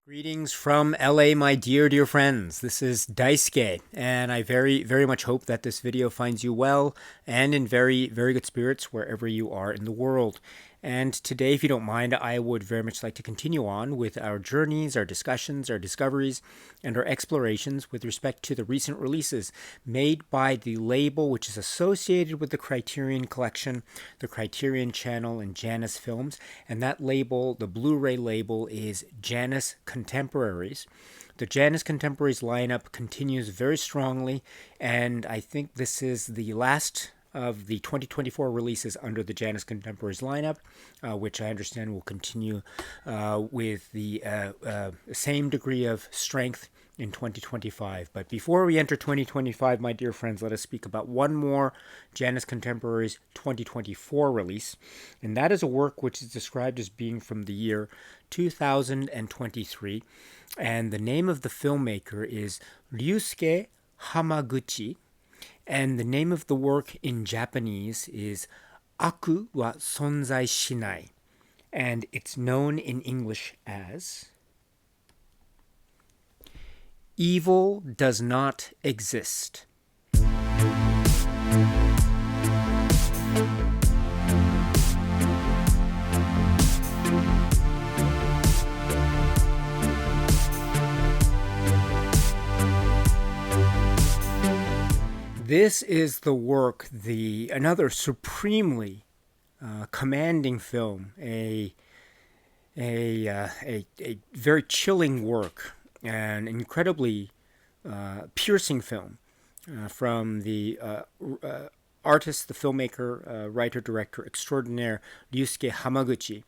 Greetings from LA, my dear friends. This is Daisuke, and I very much hope that this video finds you well and in very good spirits wherever you are in the world. And today, if you don't mind, I would very much like to continue on with our journeys, our discussions, our discoveries, and our explorations with respect to the recent releases made by the label which is associated with the Criterion Collection, the Criterion Channel, and JANUS Films. And that label, the Blu-ray label, is JANUS Contemporaries. The JANUS Contemporaries lineup continues very strongly, and I think this is the last of the 2024 releases under the JANUS Contemporaries lineup, which I understand will continue with the same degree of strength in 2025. But before we enter 2025, my dear friends, let us speak about one more JANUS Contemporaries 2024 release, and that is a work which is described as being from the year 2023, and the name of the filmmaker is Ryusuke Hamaguchi, and the name of the work in Japanese is Aku wa sonzai shinai, and it's known in English as Evil Does Not Exist. This is the work, another supremely commanding film, a very chilling work, an incredibly piercing film from the artist, the filmmaker, writer, director extraordinaire Ryusuke Hamaguchi.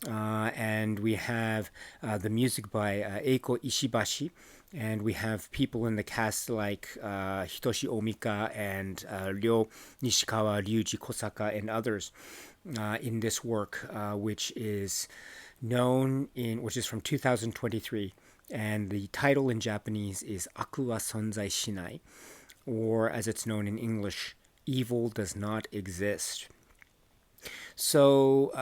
And we have the music by Eiko Ishibashi. And we have people in the cast like Hitoshi Omika and Ryo Nishikawa, Ryuji Kosaka, and others in this work, which is from 2023. And the title in Japanese is Aku wa sonzai shinai, or as it's known in English, Evil Does Not Exist. So,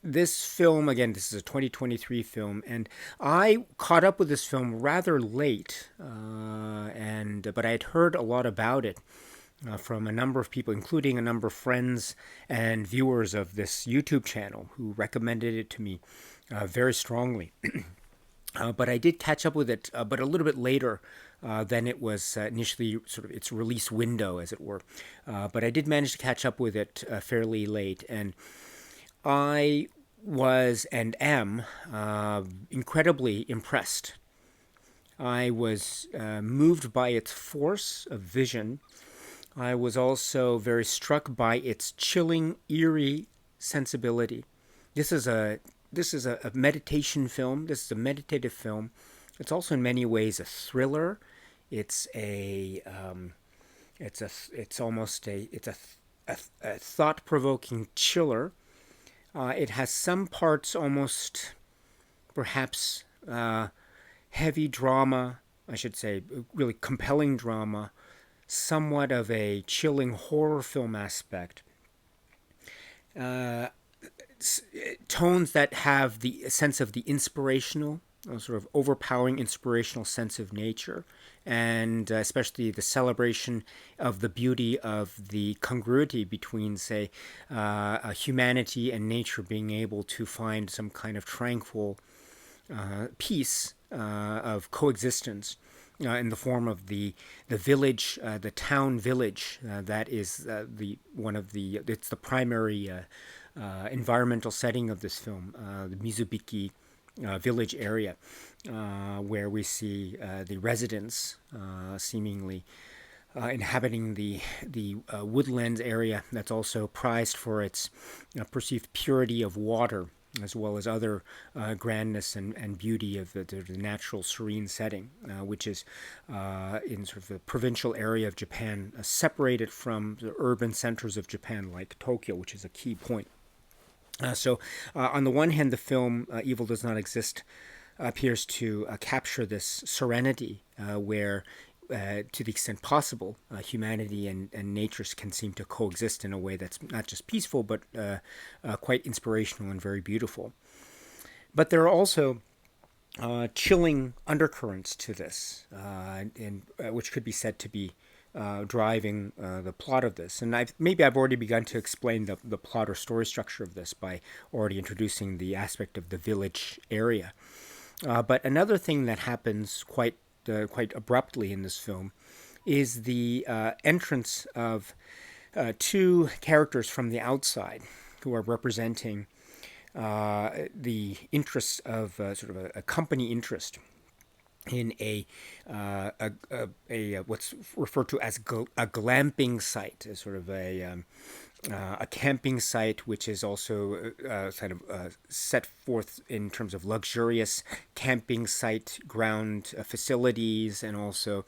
this film, again, this is a 2023 film, and I caught up with this film rather late, but I had heard a lot about it from a number of people, including a number of friends and viewers of this YouTube channel who recommended it to me very strongly. But I did catch up with it, but a little bit later than it was initially sort of its release window, as it were. But I did manage to catch up with it fairly late, and I was and am incredibly impressed. I was moved by its force of vision. I was also very struck by its chilling, eerie sensibility. This is a meditation film. This is a meditative film. It's also in many ways a thriller. It's a thought-provoking chiller. It has some parts almost, perhaps, heavy drama, I should say, really compelling drama, somewhat of a chilling horror film aspect. Tones that have the sense of the inspirational, sort of overpowering inspirational sense of nature, and especially the celebration of the beauty of the congruity between, say, humanity and nature being able to find some kind of tranquil peace of coexistence in the form of the village, the town village that is it's the primary environmental setting of this film, the Mizubiki village area, where we see the residents seemingly inhabiting the woodlands area that's also prized for its perceived purity of water, as well as other grandness and beauty of the natural serene setting, which is in sort of the provincial area of Japan, separated from the urban centers of Japan like Tokyo, which is a key point. So on the one hand, the film Evil Does Not Exist appears to capture this serenity where, to the extent possible, humanity and nature can seem to coexist in a way that's not just peaceful, but quite inspirational and very beautiful. But there are also chilling undercurrents to this, and which could be said to be driving the plot of this. And maybe I've already begun to explain the plot or story structure of this by already introducing the aspect of the village area. But another thing that happens quite abruptly in this film is the entrance of two characters from the outside who are representing the interests of sort of a company interest in a what's referred to as a glamping site, a sort of a camping site, which is also kind of set forth in terms of luxurious camping site ground facilities, and also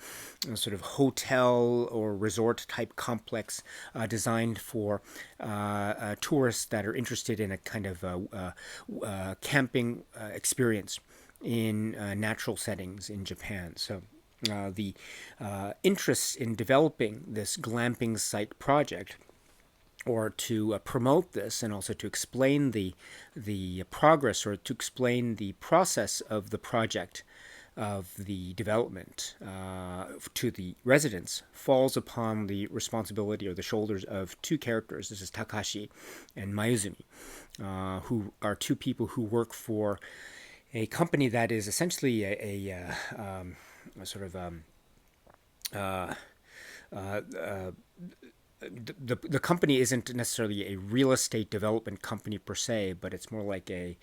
sort of hotel or resort type complex designed for tourists that are interested in a kind of camping experience in natural settings in Japan. So the interest in developing this glamping site project, or to promote this, and also to explain the progress, or to explain the process of the project of the development to the residents, falls upon the responsibility or the shoulders of two characters. This is Takashi and Mayuzumi, who are two people who work for a company that is essentially a sort of the company isn't necessarily a real estate development company per se, but it's more like a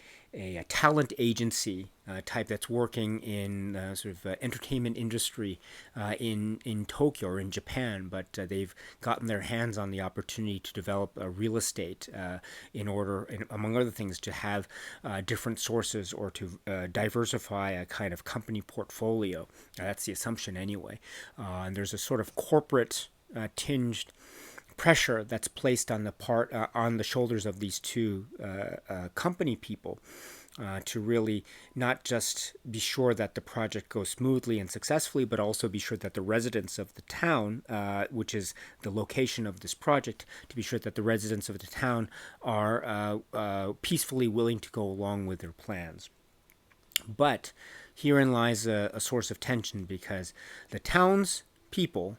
talent agency type that's working in sort of entertainment industry in Tokyo or in Japan, but they've gotten their hands on the opportunity to develop real estate in order, among other things, to have different sources, or to diversify a kind of company portfolio. That's the assumption anyway. And there's a sort of corporate tinged pressure that's placed on the shoulders of these two company people to really not just be sure that the project goes smoothly and successfully, but also be sure that the residents of the town, which is the location of this project, to be sure that the residents of the town are peacefully willing to go along with their plans. But herein lies a source of tension, because the town's people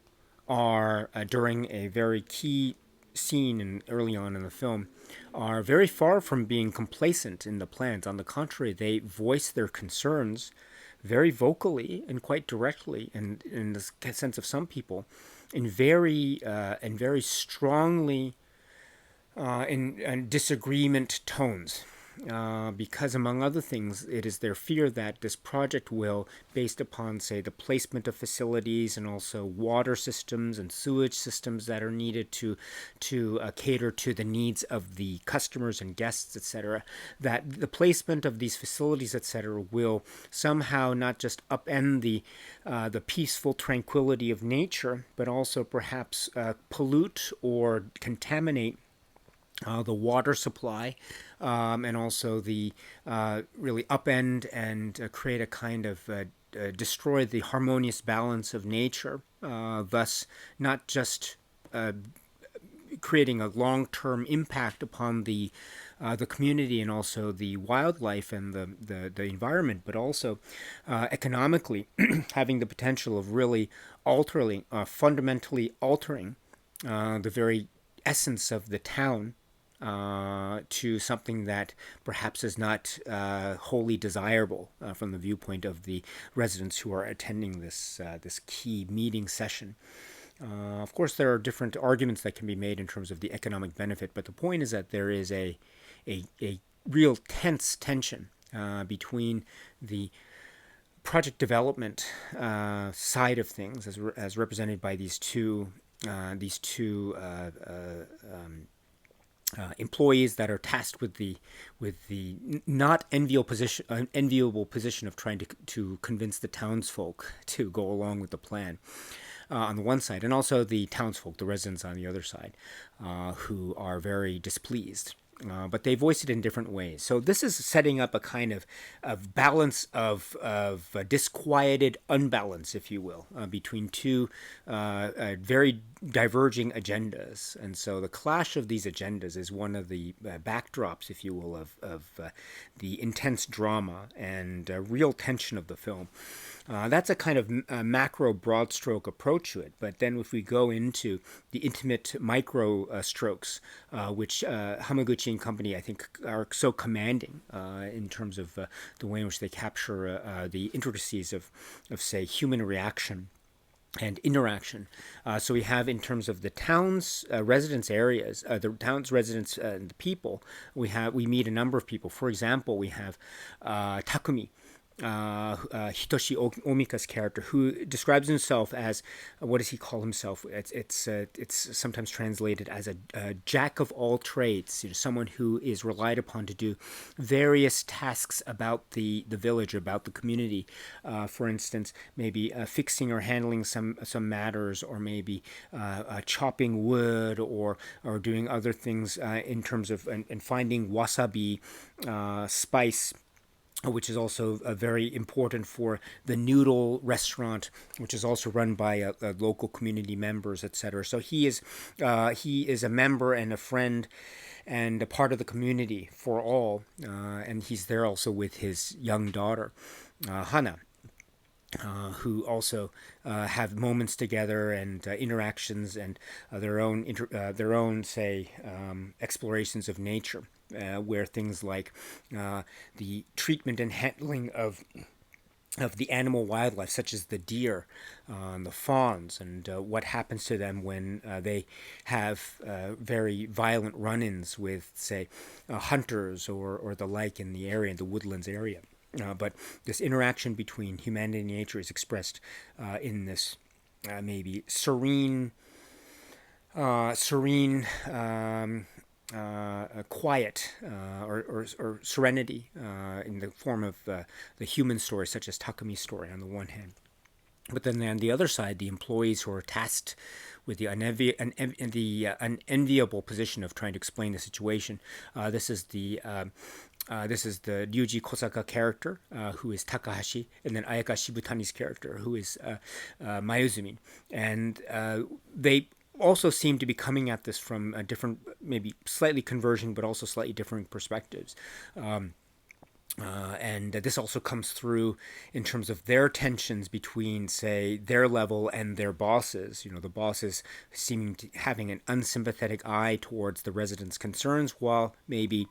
are, during a very key scene and early on in the film, are very far from being complacent in the plans. On the contrary, they voice their concerns very vocally and quite directly, and in the sense of some people, in very strongly in disagreement tones. Because, among other things, it is their fear that this project will, based upon, say, the placement of facilities and also water systems and sewage systems that are needed to cater to the needs of the customers and guests, etc., that the placement of these facilities, etc., will somehow not just upend the peaceful tranquility of nature, but also perhaps pollute or contaminate the water supply, and also the really upend and create a kind of destroy the harmonious balance of nature, thus not just creating a long-term impact upon the community and also the wildlife and the environment, but also economically having the potential of really fundamentally altering the very essence of the town to something that perhaps is not wholly desirable from the viewpoint of the residents who are attending this key meeting session. Of course, there are different arguments that can be made in terms of the economic benefit, but the point is that there is a real tense tension between the project development side of things, as represented by these two employees that are tasked with the not enviable position of trying to convince the townsfolk to go along with the plan on the one side, and also the townsfolk, the residents, on the other side, who are very displeased. But they voice it in different ways. So this is setting up a kind of balance of disquieted unbalance, if you will, between two very diverging agendas. And so the clash of these agendas is one of the backdrops, if you will, of the intense drama and real tension of the film. That's a kind of macro, broad stroke approach to it. But then if we go into the intimate micro strokes, which Hamaguchi and company, I think, are so commanding in terms of the way in which they capture the intricacies of, say, human reaction and interaction. So we have, in terms of the town's residence areas, the town's residents and the people, we meet a number of people. For example, we have Takumi, Hitoshi Omika's character, who describes himself as, what does he call himself? It's sometimes translated as a jack of all trades, someone who is relied upon to do various tasks about the village, about the community. For instance, maybe fixing or handling some matters, or maybe chopping wood, or doing other things in terms of and finding wasabi spice, which is also very important for the noodle restaurant, which is also run by local community members, etc. So he is a member and a friend and a part of the community for all, and he's there also with his young daughter, Hana. Who also have moments together and interactions and their own, say, explorations of nature, where things like the treatment and handling of the animal wildlife, such as the deer, the fawns, and what happens to them when they have very violent run-ins with, say, hunters or the like in the area, in the woodlands area. But this interaction between humanity and nature is expressed in this maybe serene, quiet or serenity in the form of the human story, such as Takumi's story on the one hand. But then on the other side, the employees who are tasked with the unenviable position of trying to explain the situation. This is the Ryuji Kosaka character, who is Takahashi, and then Ayaka Shibutani's character, who is Mayuzumi. And they also seem to be coming at this from different, maybe slightly converging, but also slightly different perspectives. And this also comes through in terms of their tensions between, say, their level and their bosses. The bosses seeming to having an unsympathetic eye towards the residents' concerns, while maybe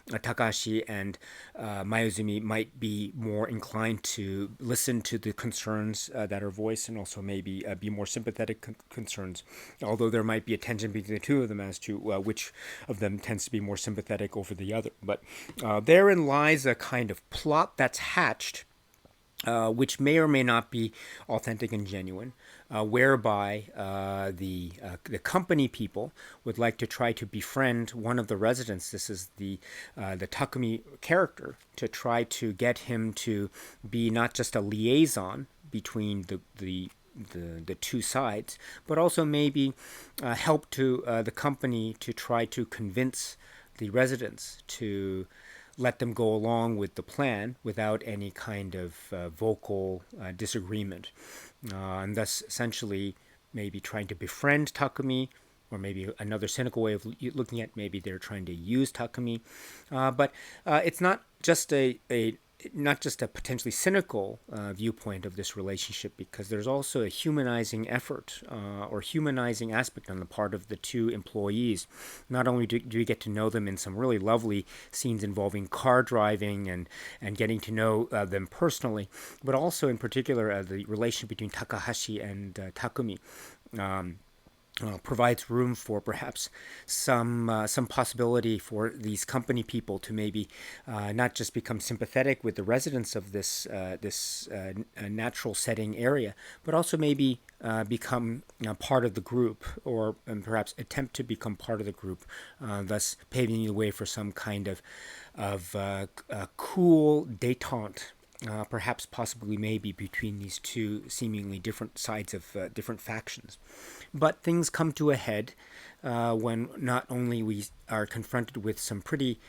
Takashi and Mayuzumi might be more inclined to listen to the concerns that are voiced, and also maybe be more sympathetic concerns. Although there might be a tension between the two of them as to which of them tends to be more sympathetic over the other. But therein lies a kind of plot that's hatched, which may or may not be authentic and genuine, whereby the company people would like to try to befriend one of the residents. This is the Takumi character, to try to get him to be not just a liaison between the two sides, but also maybe help to the company to try to convince the residents to let them go along with the plan without any kind of vocal disagreement. And thus, essentially, maybe trying to befriend Takumi, or maybe another cynical way of looking at, maybe they're trying to use Takumi. But it's not just a potentially cynical viewpoint of this relationship, because there's also a humanizing effort or humanizing aspect on the part of the two employees. Not only do we get to know them in some really lovely scenes involving car driving and getting to know them personally, but also in particular the relation between Takahashi and Takumi. Provides room for perhaps some possibility for these company people to maybe not just become sympathetic with the residents of this natural setting area, but also maybe become part of the group, or perhaps attempt to become part of the group, thus paving the way for some kind of cool détente. Perhaps possibly maybe between these two seemingly different sides of different factions. But things come to a head when not only we are confronted with some pretty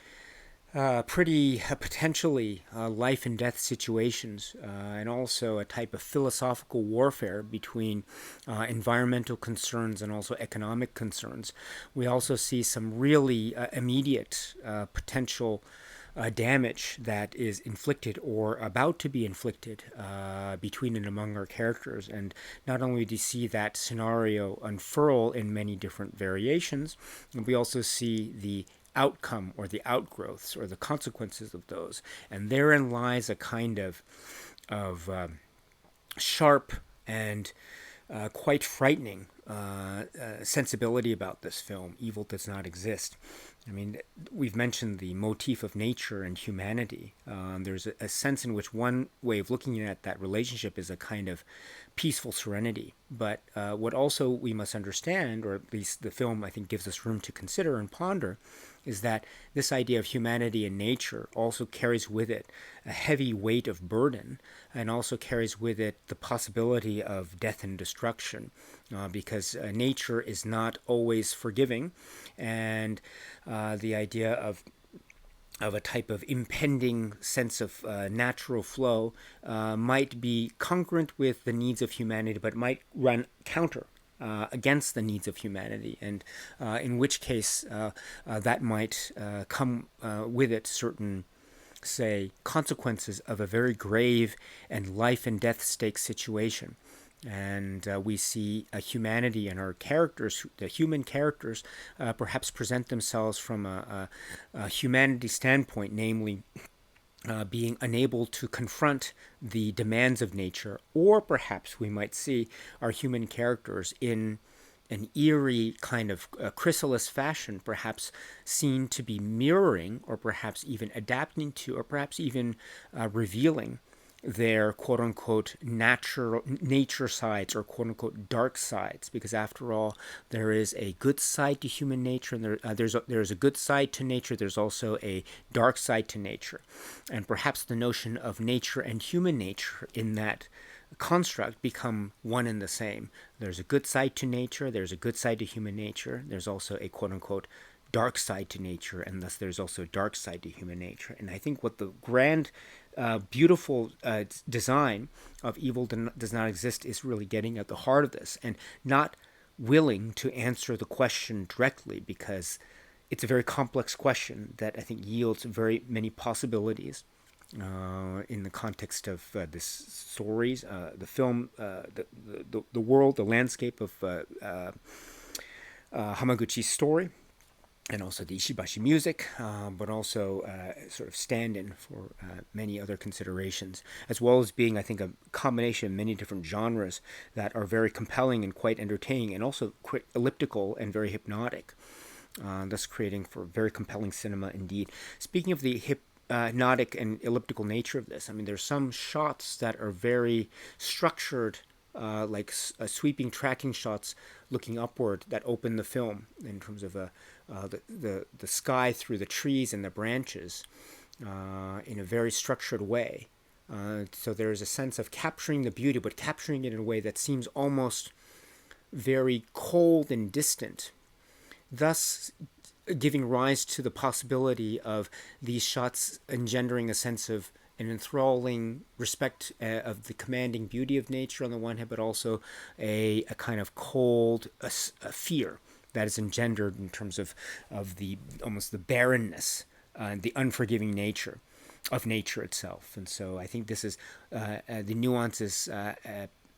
pretty potentially life and death situations, and also a type of philosophical warfare between environmental concerns and also economic concerns. We also see some really immediate potential damage that is inflicted or about to be inflicted between and among our characters. And not only do you see that scenario unfurl in many different variations, we also see the outcome or the outgrowths or the consequences of those. And therein lies a kind of sharp and quite frightening sensibility about this film. Evil does not exist. I mean, we've mentioned the motif of nature and humanity. There's a sense in which one way of looking at that relationship is a kind of peaceful serenity. But what also we must understand, or at least the film I think gives us room to consider and ponder, is that this idea of humanity and nature also carries with it a heavy weight of burden, and also carries with it the possibility of death and destruction, because nature is not always forgiving, and the idea of a type of impending sense of natural flow might be congruent with the needs of humanity, but might run counter against the needs of humanity, and in which case that might come with it certain, say, consequences of a very grave and life and death stake situation. And we see a humanity in our characters, the human characters, perhaps present themselves from a humanity standpoint, namely being unable to confront the demands of nature, or perhaps we might see our human characters in an eerie kind of chrysalis fashion, perhaps seen to be mirroring, or perhaps even adapting to, or perhaps even revealing their quote-unquote nature sides, or quote-unquote dark sides, because after all, there is a good side to human nature, and there's a good side to nature. There's also a dark side to nature, and perhaps the notion of nature and human nature in that construct become one and the same. There's a good side to nature, there's a good side to human nature, there's also a quote-unquote dark side to nature, and thus there's also a dark side to human nature. And I think what the grand beautiful design of Evil Does Not Exist is really getting at the heart of this, and not willing to answer the question directly, because it's a very complex question that I think yields very many possibilities in the context of this stories, the film, the world, the landscape of Hamaguchi's story, and also the Ishibashi music, but also sort of stand-in for many other considerations, as well as being, I think, a combination of many different genres that are very compelling and quite entertaining, and also quite elliptical and very hypnotic, thus creating for very compelling cinema indeed. Speaking of the hypnotic and elliptical nature of this, I mean, there's some shots that are very structured, like sweeping tracking shots looking upward that open the film in terms of the sky through the trees and the branches in a very structured way. So there's a sense of capturing the beauty, but capturing it in a way that seems almost very cold and distant, thus giving rise to the possibility of these shots engendering a sense of an enthralling respect of the commanding beauty of nature on the one hand, but also a kind of cold a fear that is engendered in terms of the almost the barrenness and the unforgiving nature of nature itself. And so I think this is the nuances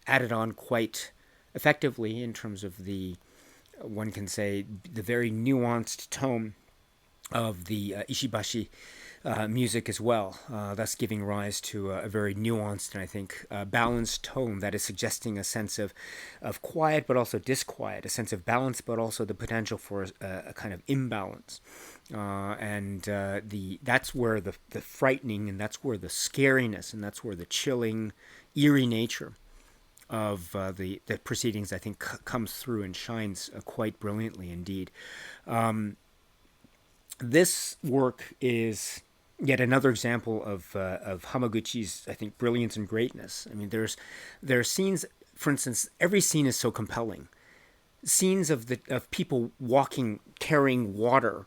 added on quite effectively in terms of the, one can say, the very nuanced tone of the Ishibashi music as well, thus giving rise to a very nuanced and I think balanced tone that is suggesting a sense of quiet but also disquiet, a sense of balance but also the potential for a kind of imbalance. That's where the frightening, and that's where the scariness, and that's where the chilling, eerie nature of the proceedings I think comes through and shines quite brilliantly indeed. This work is yet another example of Hamaguchi's, I think, brilliance and greatness. I mean, there are scenes, for instance, every scene is so compelling. Scenes of people walking, carrying water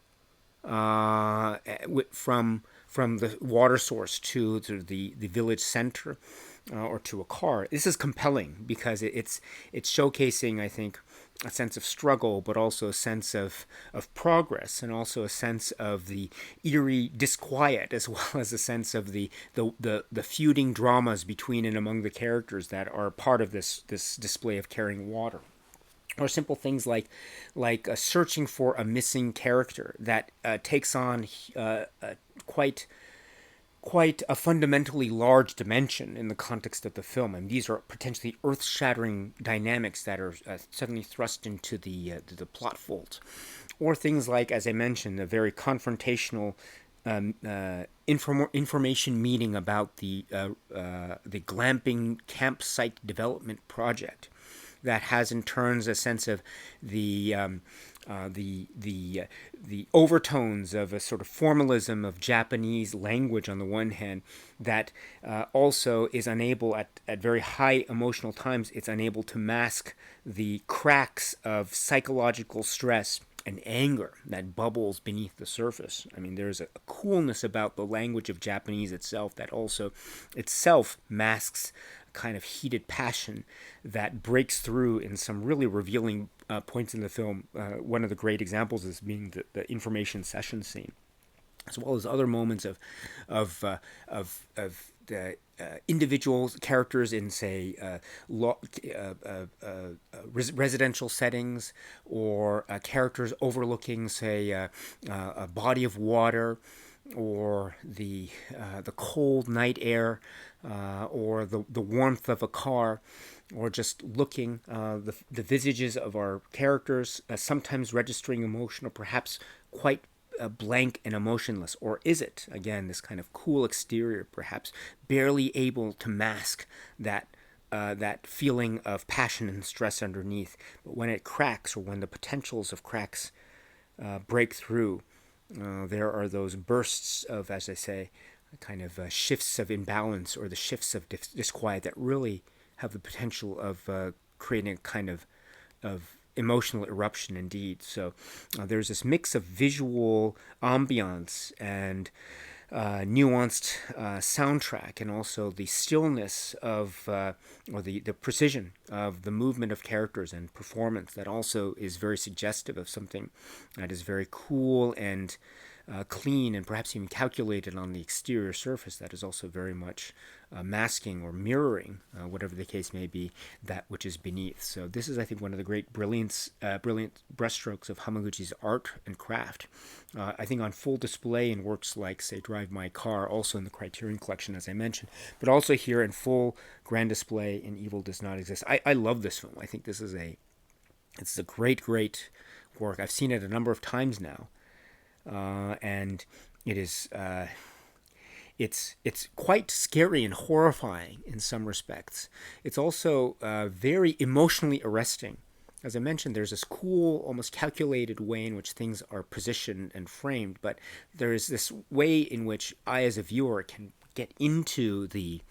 from the water source to the village center, or to a car. This is compelling because it's showcasing, I think, a sense of struggle, but also a sense of progress, and also a sense of the eerie disquiet, as well as a sense of the feuding dramas between and among the characters that are part of this display of carrying water. Or simple things like searching for a missing character that takes on quite quite a fundamentally large dimension in the context of the film, and these are potentially earth-shattering dynamics that are suddenly thrust into the plot fold. Or things like, as I mentioned, a very confrontational information meeting about the glamping campsite development project that has in turns a sense of the overtones of a sort of formalism of Japanese language on the one hand, that also is unable at very high emotional times, it's unable to mask the cracks of psychological stress and anger that bubbles beneath the surface. I mean, there's a coolness about the language of Japanese itself that also itself masks kind of heated passion that breaks through in some really revealing points in the film. One of the great examples is being the information session scene, as well as other moments of the individual characters in, say, residential settings, or characters overlooking, say, a body of water, or the cold night air, or the warmth of a car, or just looking the visages of our characters, sometimes registering emotion, or perhaps quite blank and emotionless. Or is it, again, this kind of cool exterior, perhaps barely able to mask that feeling of passion and stress underneath? But when it cracks, or when the potentials of cracks break through, there are those bursts of, as I say, kind of shifts of imbalance, or the shifts of disquiet that really have the potential of creating a kind of emotional eruption indeed. So there's this mix of visual ambiance and nuanced soundtrack, and also the stillness of, or the precision of the movement of characters and performance, that also is very suggestive of something that is very cool and clean, and perhaps even calculated on the exterior surface, that is also very much masking or mirroring, whatever the case may be, that which is beneath. So this is, I think, one of the great brilliant brushstrokes of Hamaguchi's art and craft. I think on full display in works like, say, Drive My Car, also in the Criterion Collection, as I mentioned, but also here in full grand display in Evil Does Not Exist. I love this film. I think this is it's a great work. I've seen it a number of times now. And it is it's quite scary and horrifying in some respects. It's also very emotionally arresting. As I mentioned, there's this cool, almost calculated way in which things are positioned and framed, but there is this way in which I, as a viewer, can get into the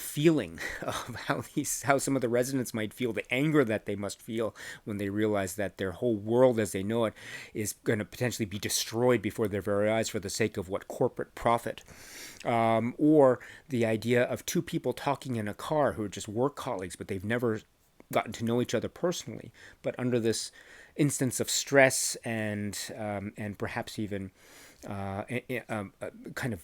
feeling of how some of the residents might feel, the anger that they must feel when they realize that their whole world as they know it is going to potentially be destroyed before their very eyes for the sake of what corporate profit. Or the idea of two people talking in a car who are just work colleagues, but they've never gotten to know each other personally, but under this instance of stress and perhaps even kind of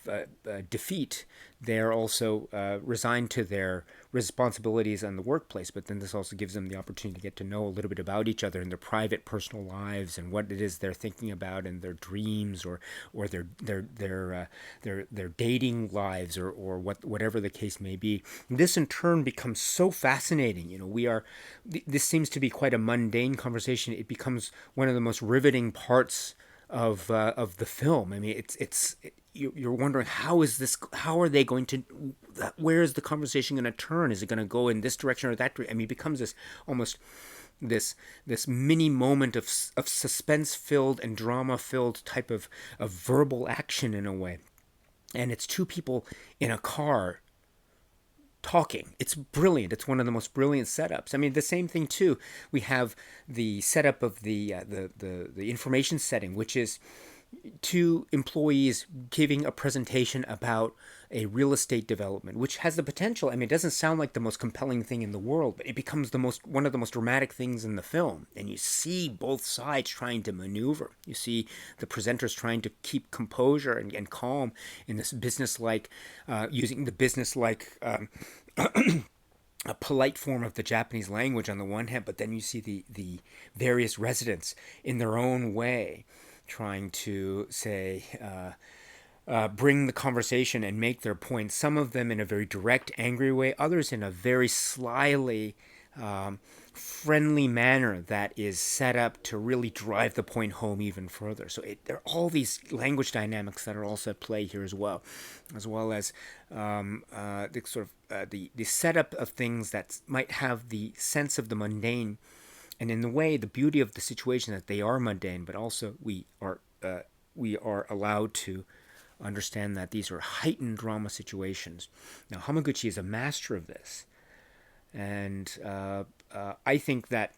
defeat, they're also resigned to their responsibilities in the workplace. But then this also gives them the opportunity to get to know a little bit about each other in their private, personal lives, and what it is they're thinking about, and their dreams, or their dating lives, or whatever the case may be. This in turn becomes so fascinating. This seems to be quite a mundane conversation. It becomes one of the most riveting parts of the film. I mean, you're wondering, how are they going to, where is the conversation going to turn? Is it going to go in this direction or that direction? I mean, it becomes this mini moment of suspense-filled and drama-filled type of verbal action in a way. And it's two people in a car talking. It's brilliant. It's one of the most brilliant setups. I mean, the same thing too. We have the setup of the information setting, which is two employees giving a presentation about a real estate development, which has the potential. I mean, it doesn't sound like the most compelling thing in the world, but it becomes one of the most dramatic things in the film. And you see both sides trying to maneuver. You see the presenters trying to keep composure and calm in this business-like, using the business-like. A polite form of the Japanese language on the one hand, but then you see the various residents in their own way trying to say bring the conversation and make their points. Some of them in a very direct, angry way, others in a very slyly friendly manner that is set up to really drive the point home even further. So there are all these language dynamics that are also at play here as well as the sort of the setup of things that might have the sense of the mundane, and in the way the beauty of the situation that they are mundane, but also we are allowed to understand that these are heightened drama situations. Now Hamaguchi is a master of this, and I think that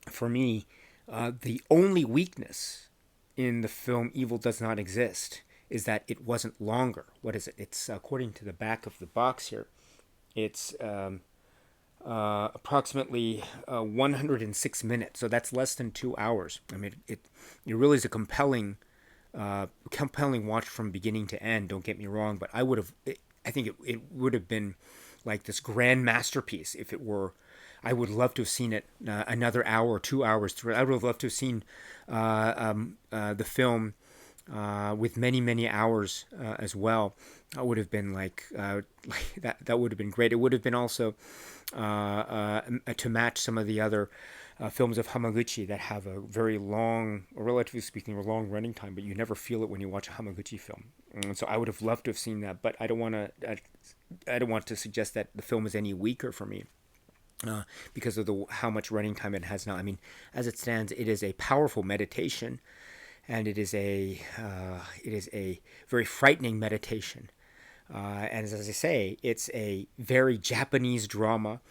for me, the only weakness in the film Evil Does Not Exist is that it wasn't longer. What is it? It's according to the back of the box here. It's approximately 106 minutes, so that's less than 2 hours. I mean, it really is a compelling watch from beginning to end. Don't get me wrong, but I think it would have been like this grand masterpiece if it were. I would love to have seen it another hour or 2 hours through. I would have loved to have seen the film with many hours as well. That would have been like that. That would have been great. It would have been also to match some of the other films of Hamaguchi that have a very long, or relatively speaking, a long running time, but you never feel it when you watch a Hamaguchi film. And so I would have loved to have seen that, but I don't want to suggest that the film is any weaker for me. Because of how much running time it has now. I mean, as it stands, it is a powerful meditation, and it is a very frightening meditation. And as I say, it's a very Japanese drama.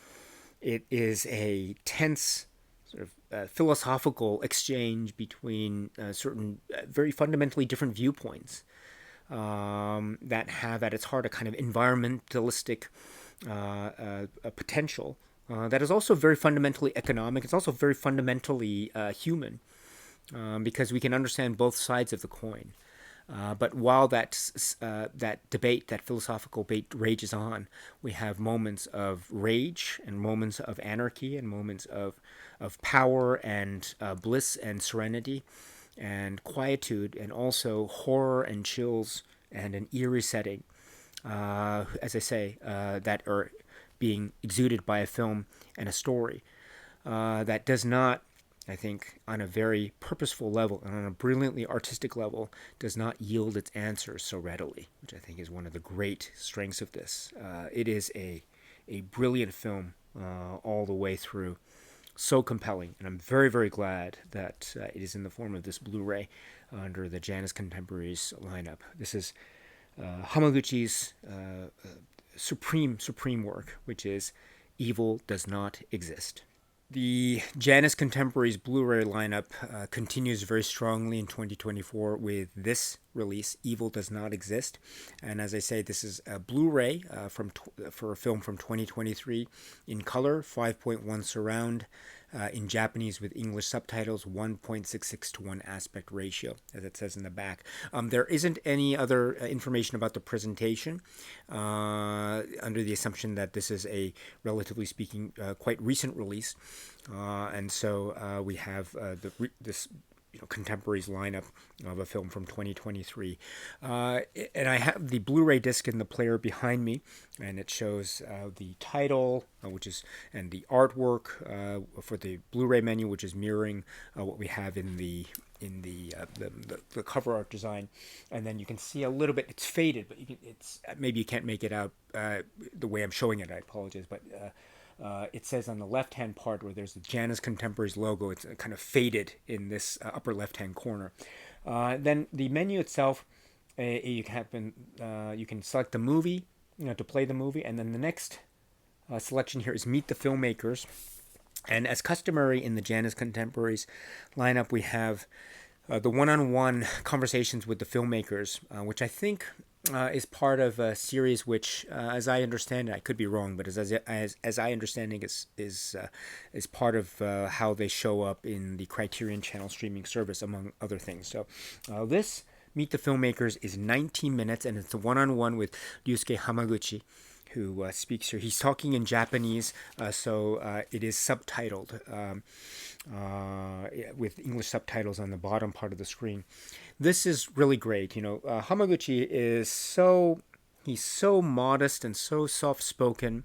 It is a tense sort of philosophical exchange between certain very fundamentally different viewpoints that have at its heart a kind of environmentalistic potential. That is also very fundamentally economic. It's also very fundamentally human, because we can understand both sides of the coin. But while that debate, that philosophical debate rages on, we have moments of rage and moments of anarchy and moments of power and bliss and serenity and quietude, and also horror and chills and an eerie setting, as I say, that are being exuded by a film and a story that does not, I think, on a very purposeful level and on a brilliantly artistic level, does not yield its answers so readily, which I think is one of the great strengths of this. It is a brilliant film all the way through, so compelling, and I'm very glad that it is in the form of this Blu-ray under the JANUS Contemporaries lineup. This is Hamaguchi's supreme work, which is Evil Does Not Exist. The JANUS Contemporaries Blu-ray lineup continues very strongly in 2024 with this release, Evil Does Not Exist. And as I say, this is a Blu-ray for a film from 2023 in color, 5.1 surround, in Japanese with English subtitles, 1.66 to 1 aspect ratio, as it says in the back. There isn't any other information about the presentation, under the assumption that this is a, relatively speaking, quite recent release. And so we have this Contemporaries lineup of a film from 2023. And I have the Blu-ray disc in the player behind me, and it shows the title, and the artwork for the Blu-ray menu, which is mirroring what we have in the cover art design. And then you can see a little bit, it's faded, but maybe you can't make it out the way I'm showing it. I apologize, but it says on the left-hand part where there's the JANUS Contemporaries logo, it's kind of faded in this upper left-hand corner. Then the menu itself, you can select the movie, to play the movie, and then the next selection here is Meet the Filmmakers. And as customary in the JANUS Contemporaries lineup, we have the one-on-one conversations with the filmmakers, which I think is part of a series which, as I understand it, I could be wrong, but as I understand it, is part of how they show up in the Criterion Channel streaming service, among other things. So this Meet the Filmmakers is 19 minutes, and it's a one-on-one with Ryusuke Hamaguchi, who speaks here. He's talking in Japanese, so it is subtitled with English subtitles on the bottom part of the screen. This is really great. Hamaguchi he's so modest and so soft-spoken,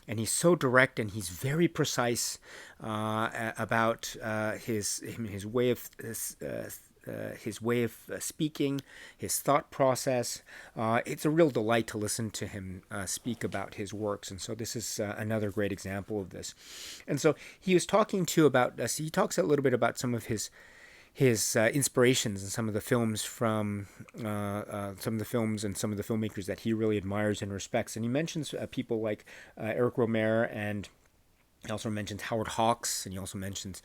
and he's so direct, and he's very precise about his way of speaking, his thought process. It's a real delight to listen to him speak about his works, and so this is another great example of this. And so he was talking he talks a little bit about some of his inspirations and some of the films from some of the films and some of the filmmakers that he really admires and respects. And he mentions people like Eric Rohmer, and he also mentions Howard Hawks, and he also mentions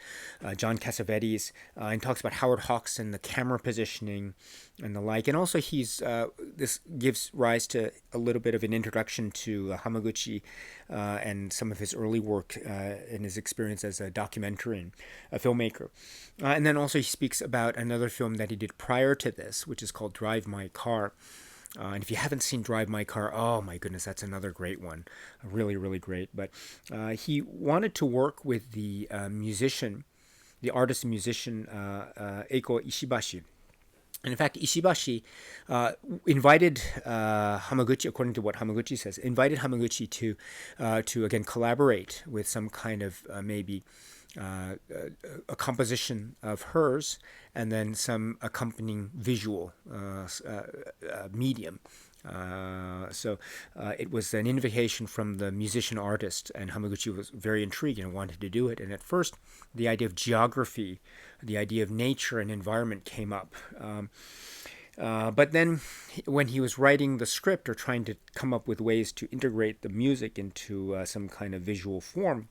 John Cassavetes, and talks about Howard Hawks and the camera positioning and the like. And also this gives rise to a little bit of an introduction to Hamaguchi and some of his early work and his experience as a documentarian, a filmmaker. And then also he speaks about another film that he did prior to this, which is called Drive My Car. And if you haven't seen Drive My Car, oh my goodness, that's another great one. Really, really great. But he wanted to work with the artist and musician Eiko Ishibashi. And in fact, Ishibashi invited Hamaguchi, according to what Hamaguchi says, invited Hamaguchi to again collaborate with some kind of maybe a composition of hers, and then some accompanying visual medium. So it was an invitation from the musician artist, and Hamaguchi was very intrigued and wanted to do it. And at first, the idea of geography, the idea of nature and environment came up. But then when he was writing the script or trying to come up with ways to integrate the music into some kind of visual form,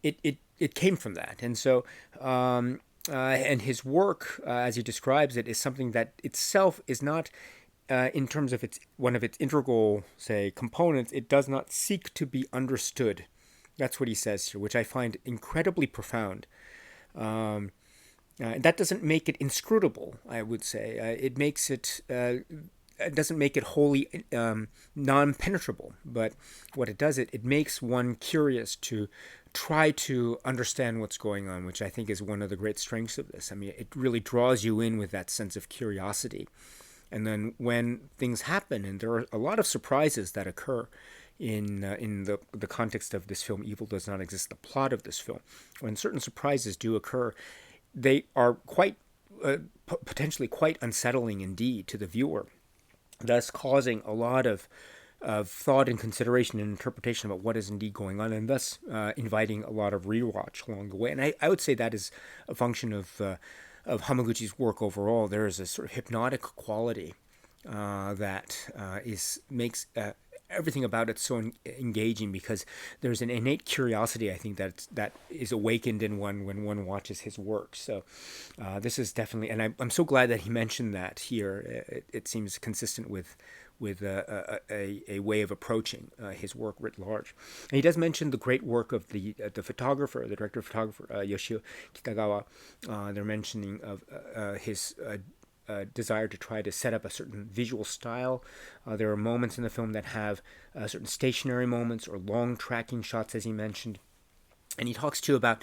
it came from that. And so and his work, as he describes it, is something that itself is not, in terms of one of its integral, say, components, it does not seek to be understood. That's what he says here, which I find incredibly profound. That doesn't make it inscrutable, I would say. It makes it... It doesn't make it wholly non-penetrable, but what it does, it makes one curious to try to understand what's going on, which I think is one of the great strengths of this. I mean, it really draws you in with that sense of curiosity. And then when things happen, and there are a lot of surprises that occur in the context of this film, Evil Does Not Exist, the plot of this film, when certain surprises do occur, they are quite potentially quite unsettling indeed to the viewer, thus causing a lot of thought and consideration and interpretation about what is indeed going on, and thus inviting a lot of rewatch along the way. And I would say that is a function of Hamaguchi's work overall. There is a sort of hypnotic quality that makes everything about it so engaging, because there's an innate curiosity, I think, that is awakened in one when one watches his work. So this is definitely, and I'm so glad that he mentioned that here. It seems consistent with a way of approaching his work writ large. And he does mention the great work of the photographer, the director of photographer, Yoshio Kitagawa. They're mentioning of his desire to try to set up a certain visual style. There are moments in the film that have certain stationary moments or long tracking shots, as he mentioned. And he talks too about,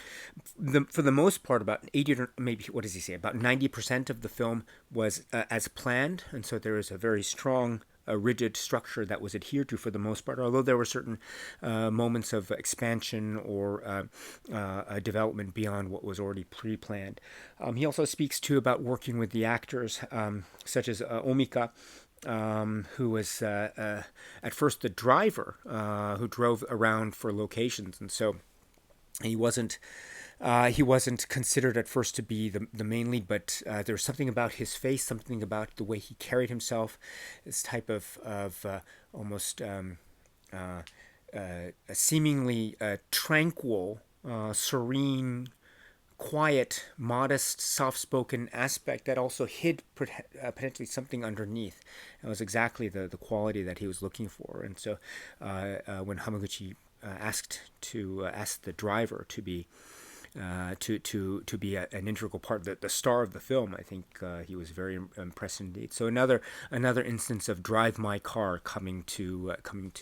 for the most part, about 80 or maybe, what does he say, about 90% of the film was as planned. And so there is a very strong, rigid structure that was adhered to for the most part, although there were certain moments of expansion or development beyond what was already pre-planned. He also speaks too about working with the actors, such as Omika, who was at first the driver who drove around for locations, and so he wasn't considered at first to be the main lead, but there was something about his face, something about the way he carried himself, this type of almost a seemingly tranquil, serene, quiet, modest, soft-spoken aspect that also hid potentially something underneath. It was exactly the quality that he was looking for. And so when Hamaguchi asked the driver to be an integral part, the star of the film. I think he was very impressed indeed. So another instance of Drive My Car coming to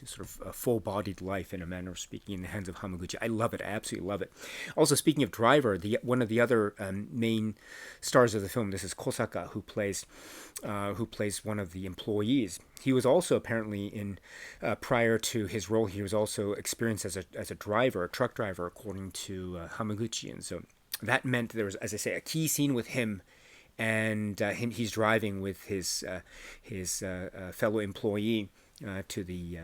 sort of a full-bodied life, in a manner of speaking, in the hands of Hamaguchi. I love it. I absolutely love it. Also, speaking of Driver, one of the other main stars of the film, this is Kosaka, who plays one of the employees. He was also apparently prior to his role, he was also experienced as a driver, a truck driver, according to Hamaguchi. And so that meant there was, as I say, a key scene with him, and he's driving with his fellow employee to the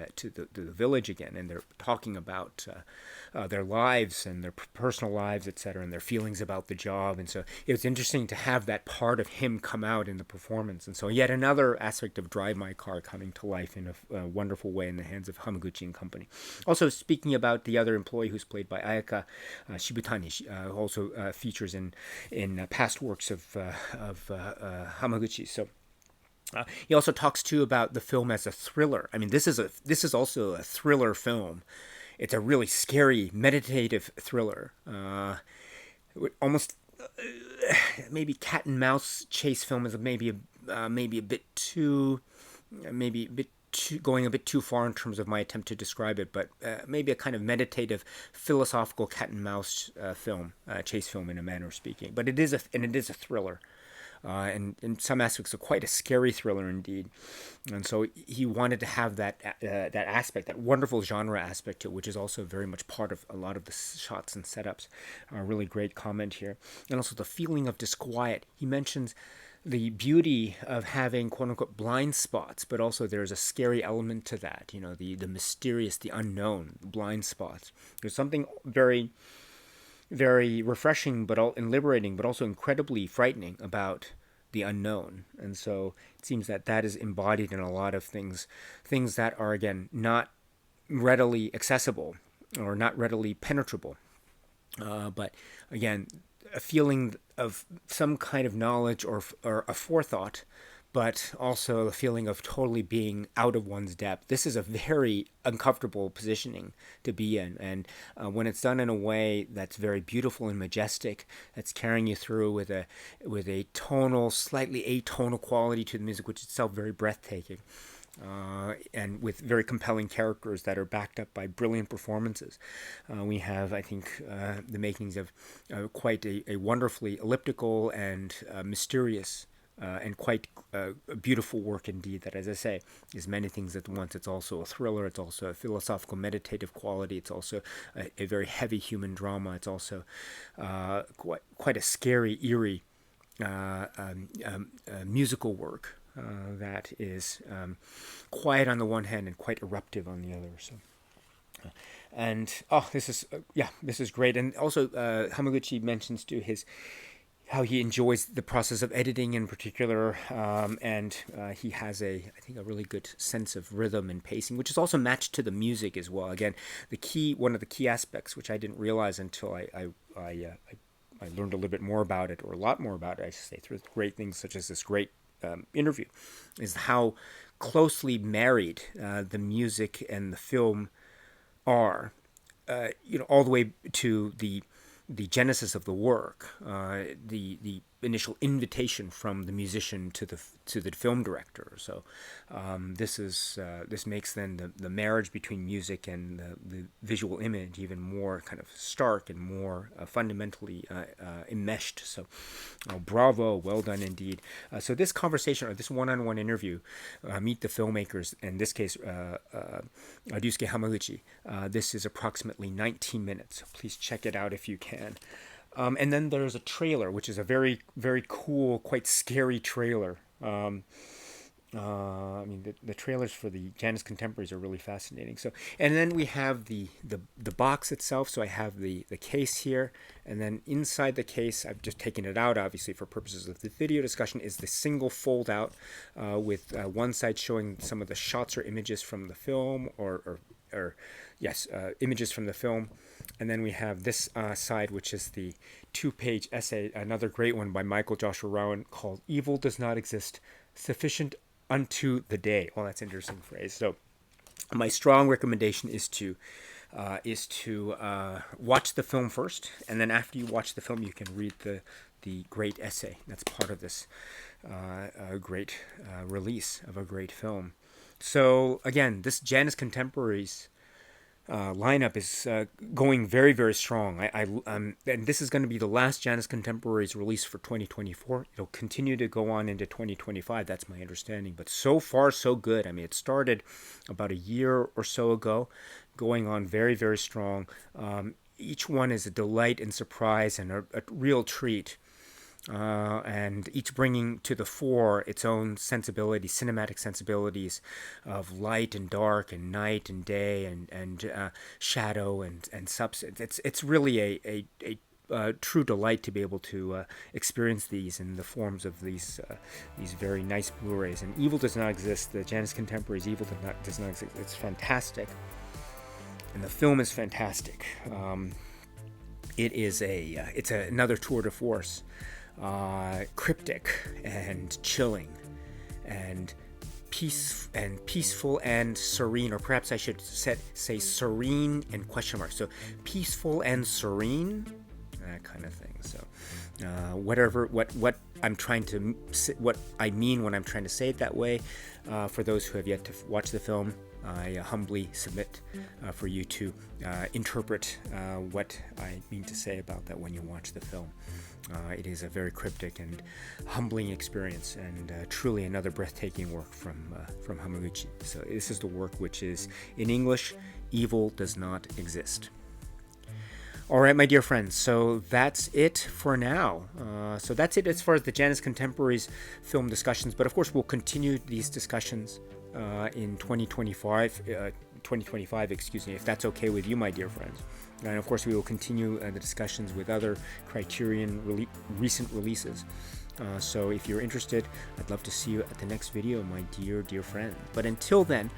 village again, and they're talking about their lives and their personal lives, etc., and their feelings about the job. And so it was interesting to have that part of him come out in the performance. And so yet another aspect of Drive My Car coming to life in a wonderful way in the hands of Hamaguchi and company. Also, speaking about the other employee, who's played by Ayaka Shibutani, she also features in past works of Hamaguchi. So he also talks too about the film as a thriller. I mean, this is also a thriller film. It's a really scary, meditative thriller. Almost maybe cat and mouse chase film is maybe a bit too going a bit too far in terms of my attempt to describe it, but maybe a kind of meditative, philosophical cat and mouse chase film, in a manner of speaking. But it is a thriller. And in some aspects, quite a scary thriller indeed. And so he wanted to have that aspect, that wonderful genre aspect to it, which is also very much part of a lot of the shots and setups. A really great comment here. And also the feeling of disquiet. He mentions the beauty of having quote-unquote blind spots, but also there's a scary element to that, the mysterious, the unknown, blind spots. There's something very, very refreshing and liberating, but also incredibly frightening about the unknown. And so it seems that is embodied in a lot of things that are, again, not readily accessible or not readily penetrable. But again, a feeling of some kind of knowledge or a forethought, but also a feeling of totally being out of one's depth. This is a very uncomfortable positioning to be in, and when it's done in a way that's very beautiful and majestic, that's carrying you through with a tonal, slightly atonal quality to the music, which is itself very breathtaking. And with very compelling characters that are backed up by brilliant performances. We have, I think, the makings of quite a wonderfully elliptical and mysterious and quite beautiful work indeed, that, as I say, is many things at once. It's also a thriller, it's also a philosophical, meditative quality, it's also a very heavy human drama, it's also quite a scary, eerie musical work. That is quiet on the one hand and quite eruptive on the other. So, and this is great. And also, Hamaguchi mentions to how he enjoys the process of editing in particular, and he has I think, a really good sense of rhythm and pacing, which is also matched to the music as well. Again, one of the key aspects, which I didn't realize until I learned a little bit more about it, or a lot more about it, I should say, through great things such as this great interview, is how closely married the music and the film are, all the way to the genesis of the work, the initial invitation from the musician to the film director. So this makes then the marriage between music and the visual image even more kind of stark and more fundamentally enmeshed. So bravo, well done indeed. So this conversation, or this one-on-one interview, meet the filmmakers, in this case Ryusuke Hamaguchi, this is approximately 19 minutes. So please check it out if you can. And then there's a trailer, which is a very, very cool, quite scary trailer. I mean, the trailers for the JANUS Contemporaries are really fascinating. So, and then we have the box itself. So I have the case here, and then inside the case, I've just taken it out, obviously, for purposes of the video discussion, is the single fold out with one side showing some of the shots or images from the film, or yes, images from the film. And then we have this side, which is the 2-page essay, another great one by Michael Joshua Rowan called "Evil Does Not Exist, Sufficient Unto the Day." Well, that's an interesting phrase. So my strong recommendation is to watch the film first, and then after you watch the film, you can read the great essay that's part of this great release of a great film. So again, this JANUS Contemporaries lineup is going very, very strong. And this is going to be the last JANUS Contemporaries release for 2024. It'll continue to go on into 2025. That's my understanding. But so far, so good. I mean, it started about a year or so ago, going on very, very strong. Each one is a delight and surprise and a real treat. And each bringing to the fore its own sensibilities, cinematic sensibilities of light and dark and night and day and shadow and substance. It's really a true delight to be able to experience these in the forms of these very nice Blu-rays. And Evil Does Not Exist, the JANUS Contemporaries Evil Does Not Exist. It's fantastic, and the film is fantastic. It's another tour de force. Cryptic and chilling and peaceful and serene, or perhaps I should say serene and question mark. So peaceful and serene, that kind of thing. So what I'm trying to what I mean when I'm trying to say it that way, for those who have yet to watch the film, I humbly submit for you to interpret what I mean to say about that when you watch the film. It is a very cryptic and humbling experience, and truly another breathtaking work from Hamaguchi. So this is the work which is in English, Evil Does Not Exist. All right, my dear friends, so that's it for now. So that's it as far as the JANUS Contemporaries film discussions, but of course we'll continue these discussions in 2025, if that's okay with you, my dear friends. And of course, we will continue the discussions with other Criterion recent releases. So if you're interested, I'd love to see you at the next video, my dear friend. But until then,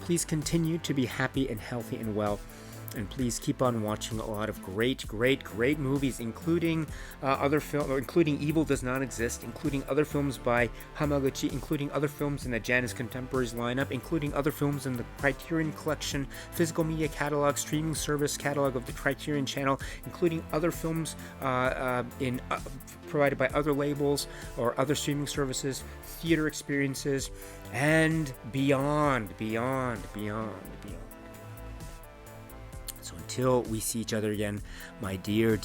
please continue to be happy and healthy and well. And please keep on watching a lot of great movies, including including Evil Does Not Exist, including other films by Hamaguchi, including other films in the JANUS Contemporaries lineup, including other films in the Criterion Collection, physical media catalog, streaming service catalog of the Criterion Channel, including other films provided by other labels or other streaming services, theater experiences, and beyond. So until we see each other again, my dear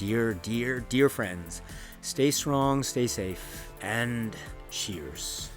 friends, stay strong, stay safe, and cheers.